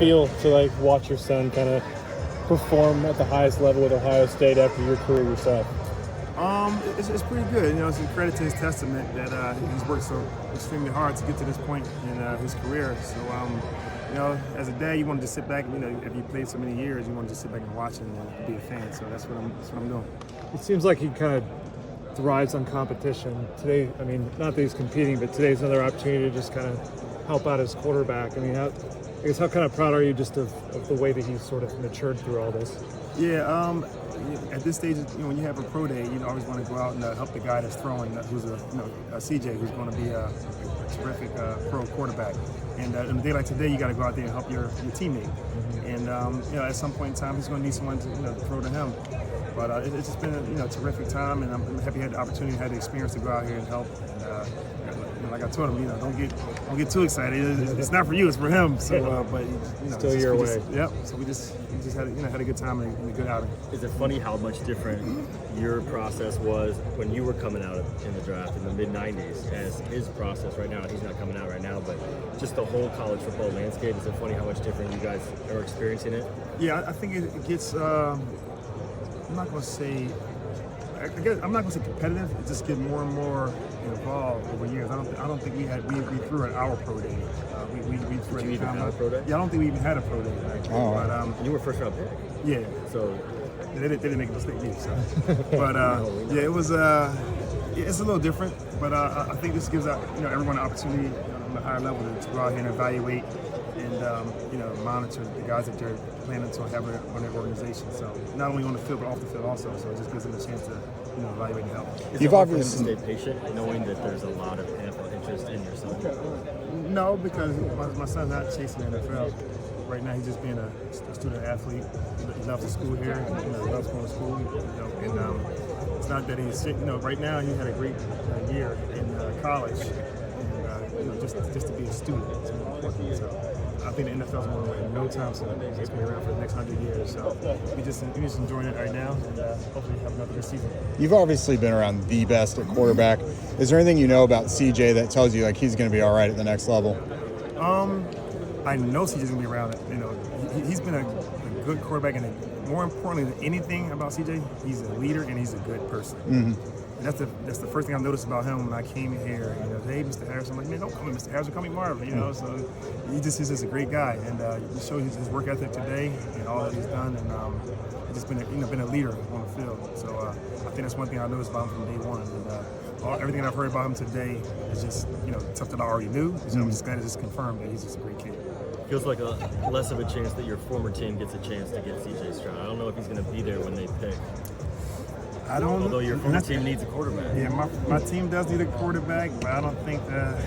feel to like watch your son kind of perform at the highest level at Ohio State after your career yourself? It's pretty good. You know, it's a credit to his testament that he's worked so extremely hard to get to this point in his career. So, you know, as a dad, you want to just sit back. You know, if you played so many years, you want to just sit back and watch and be a fan. So that's what I'm doing. It seems like he kind of thrives on competition. Today, I mean, not that he's competing, but today's another opportunity to just kind of help out his quarterback. I mean, how kind of proud are you just of the way that he's sort of matured through all this? Yeah, at this stage, you know, when you have a pro day, you always want to go out and help the guy that's throwing, who's a CJ, who's going to be a terrific pro quarterback. And in a day like today, you got to go out there and help your teammate. Mm-hmm. And you know, at some point in time, he's going to need someone to throw to him. But it's just been a terrific time, and I'm happy I had the opportunity, had the experience to go out here and help. And, like I told him, don't get too excited. It's not for you, it's for him. So, but still your way. Yep. So we just had a good time and a good outing. Is it funny how much different your process was when you were coming out in the draft in the mid '90s as his process right now? He's not coming out right now, but just the whole college football landscape. Is it funny how much different you guys are experiencing it? Yeah, I think it gets. I'm not going to say competitive. It just gets more and more involved over years. I don't think we threw at our pro day. We threw at a pro day. Yeah, I don't think we even had a pro day. Right? Oh, but you were first round pick. Yeah. So they didn't make a mistake either. So. But yeah, it was. It's a little different, but I think this gives everyone an opportunity on a higher level to go out here and evaluate and monitor the guys that they're planning to have on their organization. So not only on the field but off the field also. So it just gives them a chance to evaluate and help. You've obviously stay patient, knowing that there's a lot of NFL interest in your son. No, because my son's not chasing the NFL. Right now, he's just being a student athlete. He loves the school here. He loves going to school. And it's not that he's right now he had a great year in college. And, just to be a student is more important. So I think the NFL's going to no time soon. It's going to be around for the next 100 years. So we're just enjoying it right now, and hopefully have another good season. You've obviously been around the best at quarterback. Is there anything you know about CJ that tells you like he's going to be all right at the next level? I know CJ's going to be around it. He's been a good quarterback, and more importantly than anything about CJ, he's a leader and he's a good person. Mm-hmm. And that's the first thing I've noticed about him when I came here. Hey, Mr. Harrison, I'm like, man, don't call me Mr. Harrison, call me Marvin. So he's just a great guy, and he showed his work ethic today and all that he's done, and he's just been a leader on the field. So I think that's one thing I noticed about him from day one. And everything I've heard about him today is just something I already knew. So I'm just glad to just confirm that he's just a great kid. Feels like less of a chance that your former team gets a chance to get CJ Stroud. I don't know if he's going to be there when they pick. I don't know. Although your former team needs a quarterback. Yeah, my team does need a quarterback, but I don't think that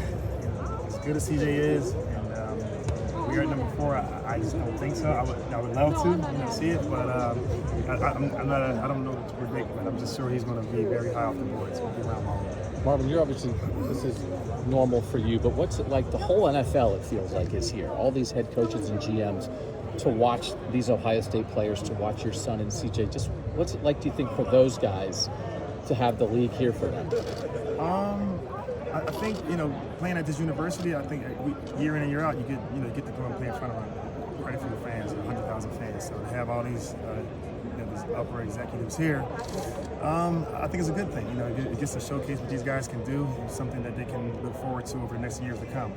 as good as CJ is, and we are at number 4. I just don't think so. I would love to see it, but I don't know what to predict. But I'm just sure he's going to be very high off the board. It's going to be around long. Marvin, you're obviously, this is normal for you, but what's it like? The whole NFL, it feels like, is here. All these head coaches and GMs to watch these Ohio State players, to watch your son and CJ. Just what's it like, do you think, for those guys to have the league here for them? I think playing at this university, I think year in and year out, you get to go and play in front of quite a few fans, 100,000 fans. So to have all these these upper executives here, I think it's a good thing. It gets to showcase what these guys can do, something that they can look forward to over the next years to come.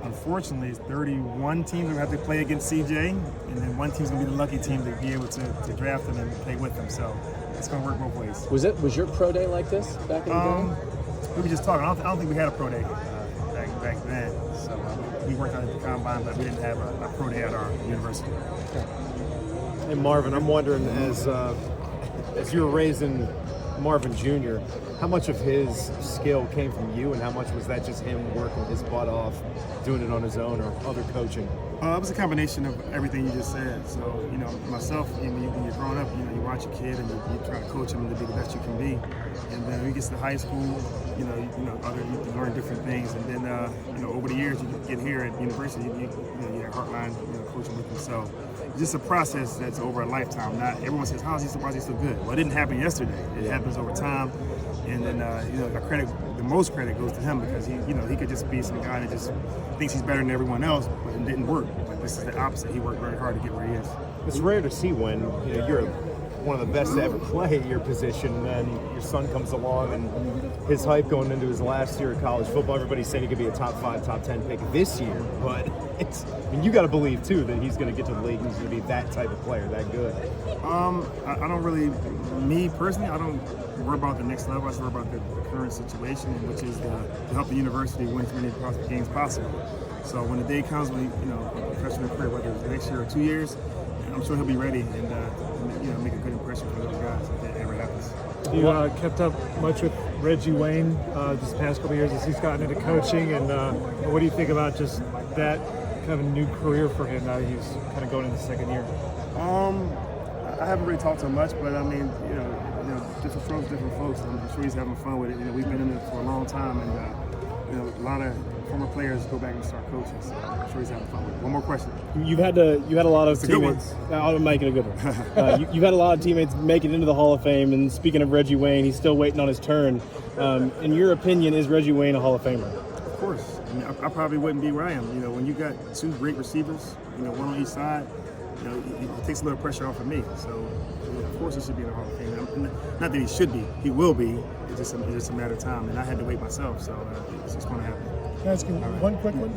Unfortunately, 31 teams will have to play against CJ, and then one team's going to be the lucky team to be able to draft them and play with them. So it's going to work both ways. Was your pro day like this back in the day? We were just talking. I don't think we had a pro day back then. So we worked on it at the combine, but we didn't have a pro day at our university. Hey Marvin, I'm wondering, as you were raising Marvin Jr., how much of his skill came from you, and how much was that just him working his butt off, doing it on his own, or other coaching? It was a combination of everything you just said. So, myself, when you're growing up, you watch a kid and you try to coach him to be the best you can be. And then when he gets to high school, you learn different things. And then, over the years, you get here at university, you have Heartline, coaching with him. So it's just a process that's over a lifetime. Not everyone says, why is he so good? Well, it didn't happen yesterday. It happens over time. And then, the most credit goes to him, because he could just be some guy that just thinks he's better than everyone else, but it didn't work. But this is the opposite. He worked very hard to get where he is. It's rare to see when you're one of the best to ever play at your position, and then your son comes along and his hype going into his last year of college football. Everybody's saying he could be a top 5, top 10 pick this year, but you got to believe too that he's going to get to the league and he's going to be that type of player, that good. I don't really, me personally, I don't worry about the next level. I just worry about the current situation, which is to help the university win as many games possible. So when the day comes, when a freshman career, whether it's next year or 2 years, I'm sure he'll be ready and make a good impression for those guys if that ever happens. You kept up much with Reggie Wayne this past couple of years as he's gotten into coaching, and what do you think about just that kind of a new career for him now that he's kind of going into the second year? I haven't really talked to him much, but I mean, different strokes, different folks. I'm sure he's having fun with it. We've been in it for a long time, and a lot of former players go back and start coaching. So I'm sure he's having fun with it. One more question. You had a lot of a good teammates. I'm making a good one. You've had a lot of teammates make it into the Hall of Fame. And speaking of Reggie Wayne, he's still waiting on his turn. In your opinion, is Reggie Wayne a Hall of Famer? Of course. I mean, I probably wouldn't be where I am. When you got two great receivers, one on each side, it takes a little pressure off of me. So, of course, he should be in the Hall of Fame. Not that he should be. He will be. It's just a matter of time. And I had to wait myself. So, it's just going to happen. Can I ask you one quick one?